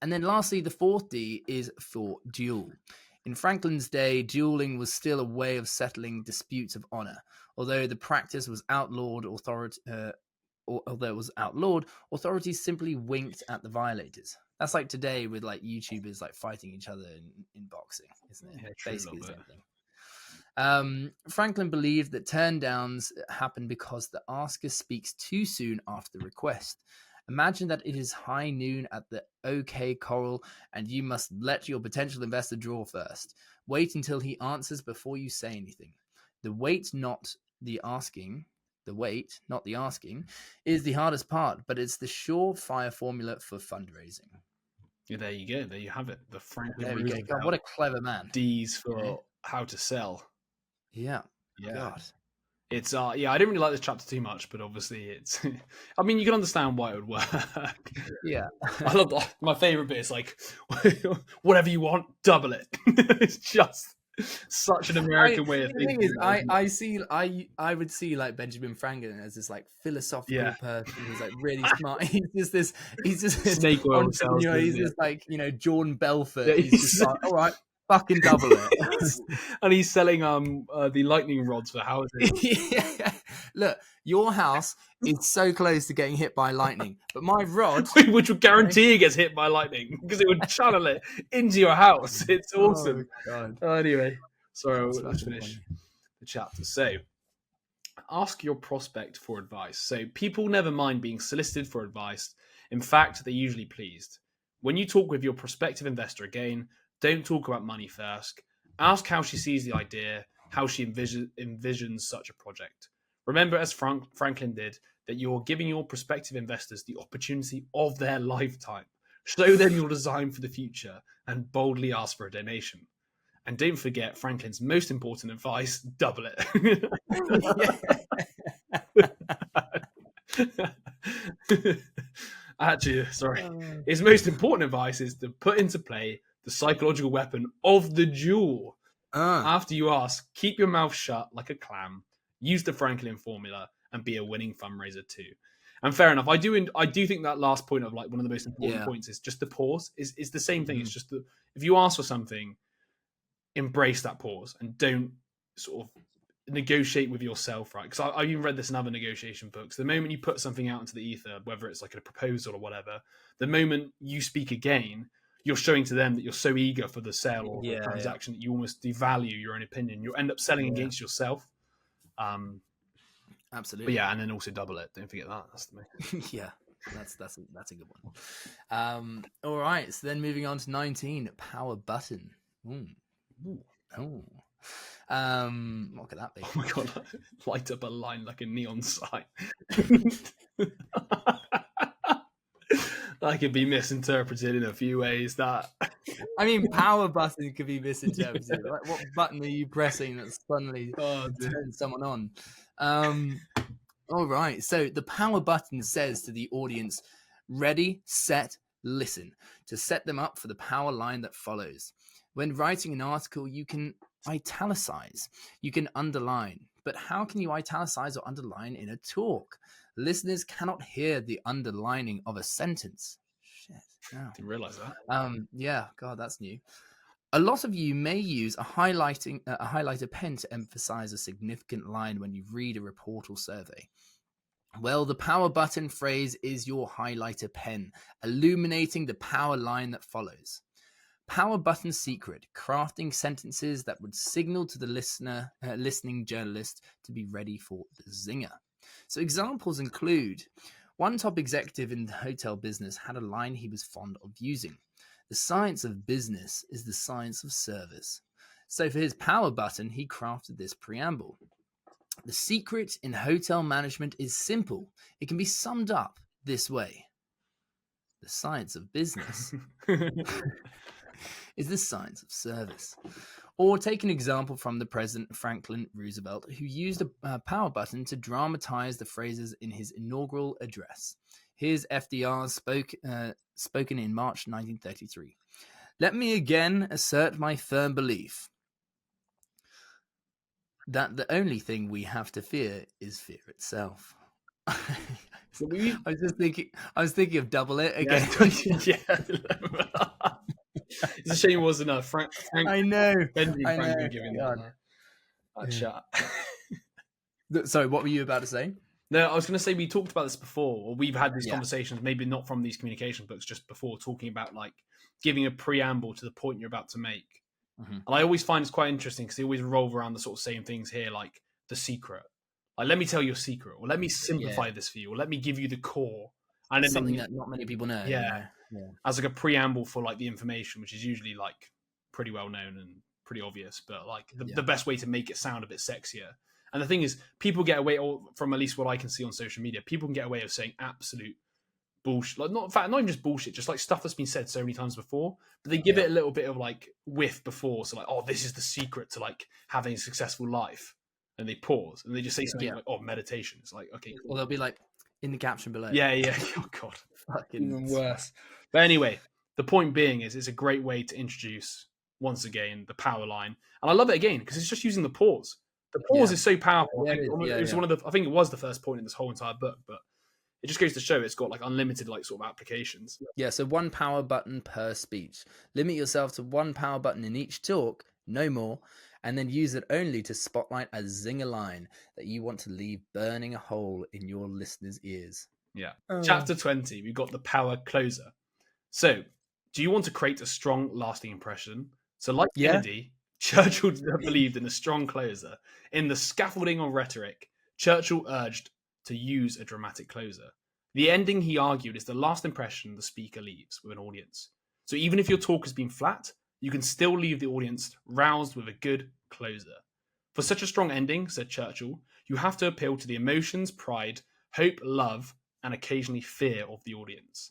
And then lastly, the fourth D is for duel. In Franklin's day, dueling was still a way of settling disputes of honor. Although the practice was outlawed, authorities simply winked at the violators. That's like today with like YouTubers like fighting each other in boxing, isn't it? Yeah, basically the same thing. Franklin believed that turn downs happen because the asker speaks too soon after the request. Imagine that it is high noon at the OK Corral and you must let your potential investor draw first. Wait until he answers before you say anything. The wait, not the asking, is the hardest part, but it's the surefire formula for fundraising. Yeah, there you go. There you have it. The Franklin There we Roosevelt. go. God, what a clever man. D's for how to sell. Yeah. God. It's I didn't really like this chapter too much, but obviously it's I mean, you can understand why it would work. Yeah. I love that. My favorite bit is like whatever you want, double it. It's just such an American way of thinking. The thing is, I would see like Benjamin Franklin as this like philosophical person who's like really smart. He's just this snake oil entrepreneur. He's just like, Jordan Belfort. Yeah, he's just like, all right, fucking double it. And he's selling the lightning rods for houses. Yeah. Look, your house is so close to getting hit by lightning, but my rod, which would guarantee it gets hit by lightning because it would channel it into your house. It's awesome. God. Anyway, sorry, That's let's fucking finish funny. the chapter. So, ask your prospect for advice. So, people never mind being solicited for advice. In fact, they're usually pleased. When you talk with your prospective investor again, don't talk about money first. Ask how she sees the idea, how she envisions such a project. Remember, as Franklin did, that you're giving your prospective investors the opportunity of their lifetime. Show them your design for the future and boldly ask for a donation. And don't forget Franklin's most important advice, double it. Actually, sorry. His most important advice is to put into play the psychological weapon of the duel. After you ask, keep your mouth shut like a clam, use the Franklin formula, and be a winning fundraiser too. And fair enough. I do think that last point of like one of the most important points is just the pause. Is the same thing. It's just that if you ask for something, embrace that pause and don't sort of negotiate with yourself, right? Because I even read this in other negotiation books. The moment you put something out into the ether, whether it's like a proposal or whatever, the moment you speak again, you're showing to them that you're so eager for the sale or the transaction that you almost devalue your own opinion. You'll end up selling against yourself. Absolutely. But yeah, and then also double it. Don't forget that. That's the main. Yeah, that's a good one. All right. So then moving on to 19, power button. Ooh. Oh. What could that be? Oh my god! Light up a line like a neon sign. That could be misinterpreted in a few ways. That I mean, power button could be misinterpreted. Yeah. Like, what button are you pressing that suddenly turns someone on? All right. So the power button says to the audience, "Ready, set, listen," to set them up for the power line that follows. When writing an article, you can italicize, you can underline, but how can you italicize or underline in a talk? Listeners cannot hear the underlining of a sentence. Shit. No. Didn't realize that. Yeah, God, that's new. A lot of you may use a highlighter pen to emphasize a significant line when you read a report or survey. Well, the power button phrase is your highlighter pen, illuminating the power line that follows. Power button secret, crafting sentences that would signal to the listening journalist to be ready for the zinger. So examples include, one top executive in the hotel business had a line he was fond of using. The science of business is the science of service. So for his power button, he crafted this preamble. The secret in hotel management is simple. It can be summed up this way. The science of business is the science of service. Or take an example from the President Franklin Roosevelt, who used a power button to dramatize the phrases in his inaugural address. Here's FDR spoken in March 1933. Let me again assert my firm belief that the only thing we have to fear is fear itself. I was thinking of double it again. Yeah. It's a shame it wasn't enough. Frank, I know. Benjamin Franklin giving that chat. Sorry, what were you about to say? No, I was going to say we talked about this before, or we've had these conversations, maybe not from these communication books, just before, talking about like giving a preamble to the point you're about to make. Mm-hmm. And I always find it's quite interesting because they always revolve around the sort of same things here, like the secret. Like, let me tell you a secret, or let me simplify this for you, or let me give you the core. And then something that not many people know. Yeah. As like a preamble for like the information, which is usually like pretty well known and pretty obvious, but like the best way to make it sound a bit sexier. And the thing is, people get away, or from at least what I can see on social media, people can get away with saying absolute bullshit. Like, not even just bullshit, just like stuff that's been said so many times before, but they give it a little bit of like whiff before. So like, oh, this is the secret to like having a successful life. And they pause and they just say something like, oh, meditation. It's like, okay, cool. Or they'll be like in the caption below. Yeah. Oh God. Fucking even worse. But anyway, the point being is it's a great way to introduce, once again, the power line. And I love it again because it's just using the pause. The pause is so powerful. I think it was one of the, I think it was the first point in this whole entire book, but it just goes to show it's got like unlimited like sort of applications. Yeah, so one power button per speech. Limit yourself to one power button in each talk, no more, and then use it only to spotlight a zinger line that you want to leave burning a hole in your listeners' ears. Yeah. Chapter 20, we've got the power closer. So, do you want to create a strong, lasting impression? So, like Kennedy, Churchill believed in a strong closer. In the scaffolding of rhetoric, Churchill urged to use a dramatic closer. The ending, he argued, is the last impression the speaker leaves with an audience. So, even if your talk has been flat, you can still leave the audience roused with a good closer. For such a strong ending, said Churchill, you have to appeal to the emotions, pride, hope, love, and occasionally fear of the audience.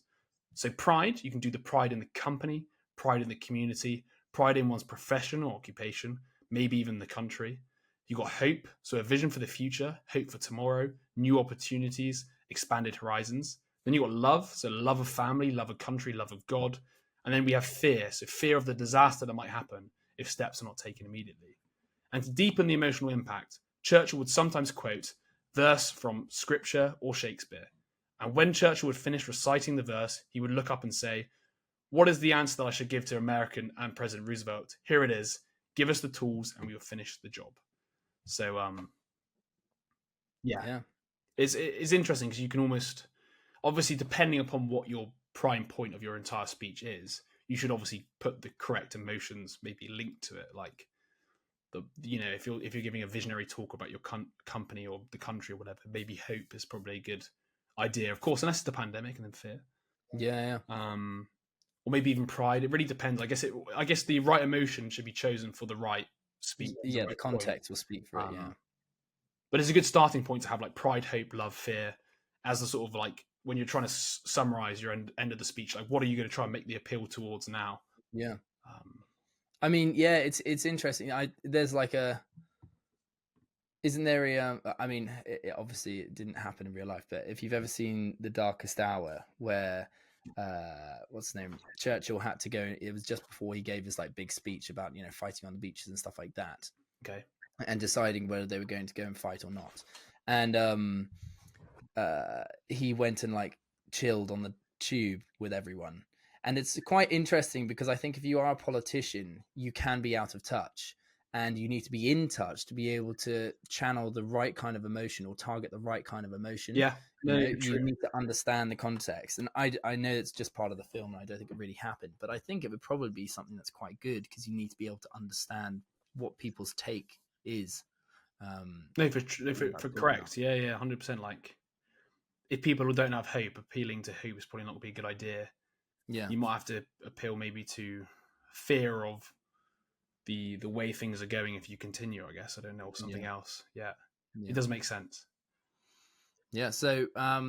So pride, you can do the pride in the company, pride in the community, pride in one's profession or occupation, maybe even the country. You got hope, so a vision for the future, hope for tomorrow, new opportunities, expanded horizons. Then you got love, so love of family, love of country, love of God. And then we have fear, so fear of the disaster that might happen if steps are not taken immediately. And to deepen the emotional impact, Churchill would sometimes quote verse from scripture or Shakespeare. And when Churchill would finish reciting the verse, he would look up and say, what is the answer that I should give to American and President Roosevelt? Here it is. Give us the tools and we will finish the job. So, yeah. It's interesting because you can almost, obviously, depending upon what your prime point of your entire speech is, you should obviously put the correct emotions maybe linked to it. Like, if you're giving a visionary talk about your company or the country or whatever, maybe hope is probably a good idea, of course, unless it's the pandemic and then fear. Yeah. Or maybe even pride. It really depends. I guess the right emotion should be chosen for the right speech. Yeah, the context will speak for it. Yeah, but it's a good starting point to have like pride, hope, love, fear as a sort of like when you're trying to summarize your end of the speech. Like, what are you going to try and make the appeal towards now? Yeah. I mean, yeah, it's interesting. There's like isn't there a? I mean, obviously it didn't happen in real life, but if you've ever seen The Darkest Hour, where what's the name? Churchill had to go. It was just before he gave his like big speech about fighting on the beaches and stuff like that. Okay. And deciding whether they were going to go and fight or not, and he went and like chilled on the tube with everyone. And it's quite interesting because I think if you are a politician, you can be out of touch. And you need to be in touch to be able to channel the right kind of emotion or target the right kind of emotion. Yeah, you need to understand the context. And I know it's just part of the film, and I don't think it really happened. But I think it would probably be something that's quite good because you need to be able to understand what people's take is. For correct. Yeah, 100%. Like, if people don't have hope, appealing to hope is probably not going to be a good idea. Yeah, you might have to appeal maybe to fear of the way things are going if you continue, I guess. I don't know, or something else. Yeah. It does make sense. Yeah, so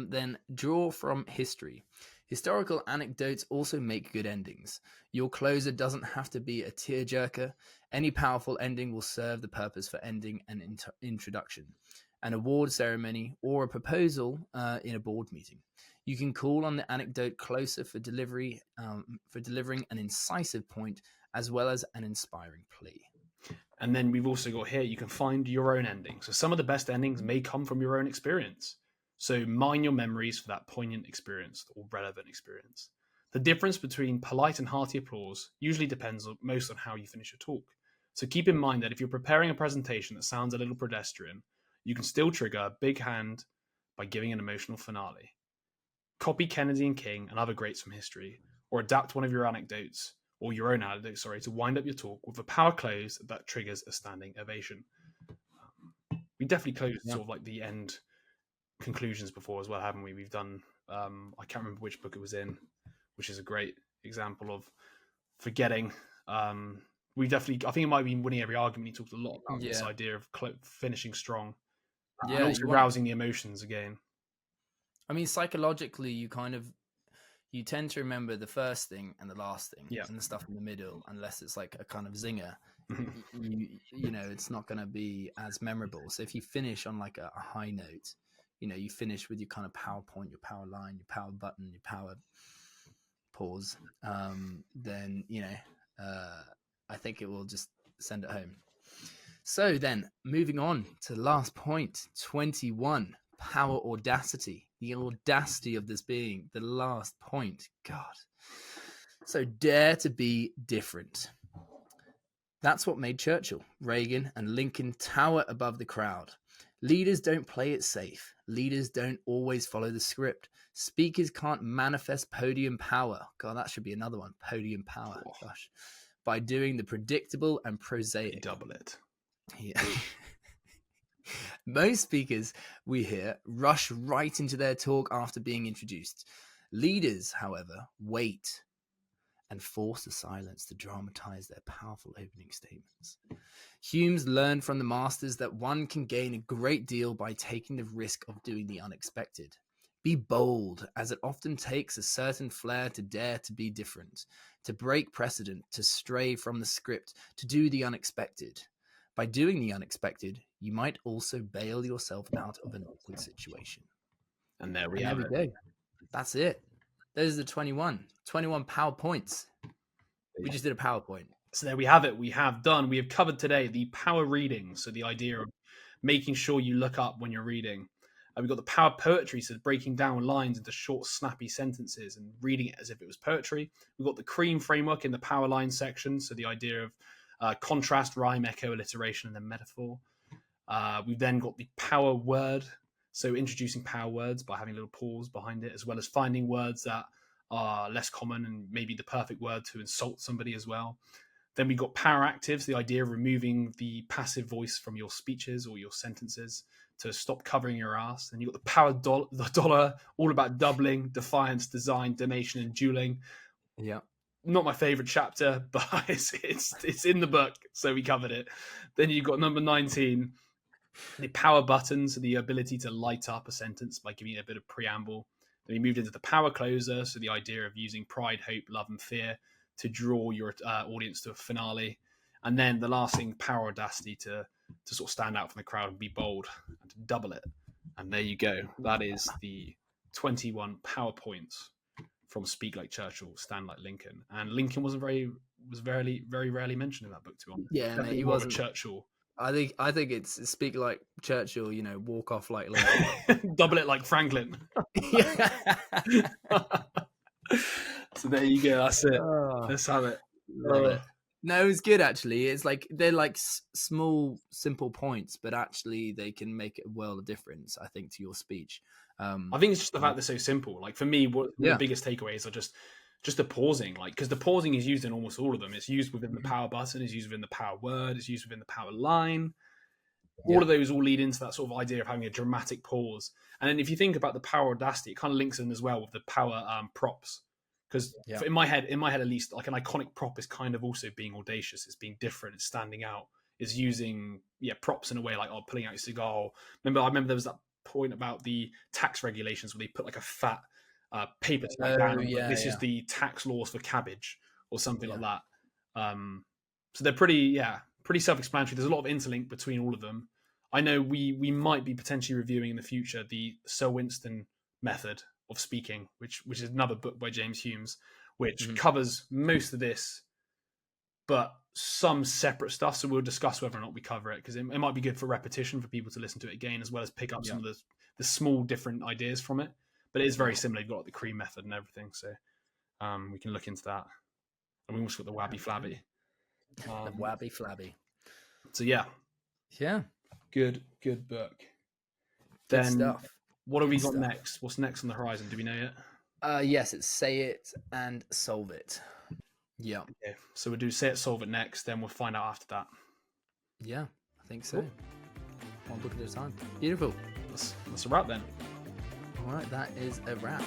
then draw from history. Historical anecdotes also make good endings. Your closer doesn't have to be a tearjerker. Any powerful ending will serve the purpose for ending an introduction, an award ceremony, or a proposal in a board meeting. You can call on the anecdote closer for delivering an incisive point as well as an inspiring plea. And then we've also got here, you can find your own ending. So some of the best endings may come from your own experience. So mine your memories for that poignant experience or relevant experience. The difference between polite and hearty applause usually depends most on how you finish your talk. So keep in mind that if you're preparing a presentation that sounds a little pedestrian, you can still trigger a big hand by giving an emotional finale. Copy Kennedy and King and other greats from history, or adapt one of your anecdotes, or your own anecdote, to wind up your talk with a power close that triggers a standing ovation. We definitely closed sort of like the end conclusions before as well, haven't we? We've done, I can't remember which book it was in, which is a great example of forgetting. We definitely, I think it might have been Winning Every Argument. He talked a lot about this idea of finishing strong, and also rousing the emotions again. I mean, psychologically, you tend to remember the first thing and the last thing, and the stuff in the middle, unless it's like a kind of zinger. It's not going to be as memorable. So if you finish on like a high note, you finish with your kind of PowerPoint, your power line, your power button, your power pause, then I think it will just send it home. So then, moving on to the last point, 21, Power Audacity. The audacity of this being the last point. God. So dare to be different. That's what made Churchill, Reagan, and Lincoln tower above the crowd. Leaders don't play it safe. Leaders don't always follow the script. Speakers can't manifest podium power. God, that should be another one. Podium power. Gosh. By doing the predictable and prosaic. Double it. Yeah. Most speakers we hear rush right into their talk after being introduced. Leaders, however, wait and force the silence to dramatize their powerful opening statements. Humes learned from the masters that one can gain a great deal by taking the risk of doing the unexpected. Be bold, as it often takes a certain flair to dare to be different, to break precedent, to stray from the script, to do the unexpected. By doing the unexpected, you might also bail yourself out of an awkward situation. And there we go. That's it. Those are the 21 PowerPoints. We just did a PowerPoint. So there we have it. We have covered today the power reading. So the idea of making sure you look up when you're reading. We've got the power poetry, so breaking down lines into short, snappy sentences and reading it as if it was poetry. We've got the cream framework in the power line section. So the idea of contrast, rhyme, echo, alliteration, and then metaphor. We've then got the power word. So introducing power words by having a little pause behind it, as well as finding words that are less common and maybe the perfect word to insult somebody as well. Then we got power actives, the idea of removing the passive voice from your speeches or your sentences to stop covering your ass. And you got the power the dollar, all about doubling, defiance, design, donation, and dueling. Yeah. Not my favorite chapter, but it's in the book, so we covered it. Then you've got number 19, the power buttons, the ability to light up a sentence by giving it a bit of preamble. Then we moved into the power closer, so the idea of using pride, hope, love, and fear to draw your audience to a finale. And then the last thing, power audacity to sort of stand out from the crowd and be bold and to double it. And there you go. That is the 21 PowerPoints from Speak Like Churchill, Stand Like Lincoln. And Lincoln was very rarely mentioned in that book, to be honest. Yeah, mate, he wasn't. Churchill. I think it's Speak Like Churchill, walk off like Lincoln. Double it like Franklin. Yeah. So there you go. That's it. Let's have it. Love it. No, it was good actually. It's like they're like small, simple points, but actually they can make a world of difference. I think to your speech. I think it's just the fact they're so simple. Like for me, the biggest takeaways are just the pausing. Like because the pausing is used in almost all of them. It's used within the power button. It's used within the power word. It's used within the power line. All of those all lead into that sort of idea of having a dramatic pause. And then if you think about the power audacity, it kind of links in as well with the power props. Because in my head at least, like an iconic prop is kind of also being audacious. It's being different. It's standing out. It's using props in a way like pulling out your cigar. I remember there was that point about the tax regulations where they put like a fat paper tag down. This is the tax laws for cabbage or something like that. So they're pretty self-explanatory. There's a lot of interlink between all of them. I know we might be potentially reviewing in the future the Sir Winston method of speaking, which is another book by James Humes, which covers most of this, but some separate stuff. So we'll discuss whether or not we cover it, because it might be good for repetition for people to listen to it again, as well as pick up some of the small different ideas from it. But it is very similar. You've got like the cream method and everything, so we can look into that. And we also got the wabby flabby. The wabby flabby. So yeah, good book. Good stuff. What have we got next? What's next on the horizon? Do we know yet? Yes, it's Say It and Solve It. Yeah. Okay. So we'll do Say It, Solve It next, then we'll find out after that. Yeah, I think so. Cool. One book at a time. Beautiful. That's a wrap then. All right, that is a wrap.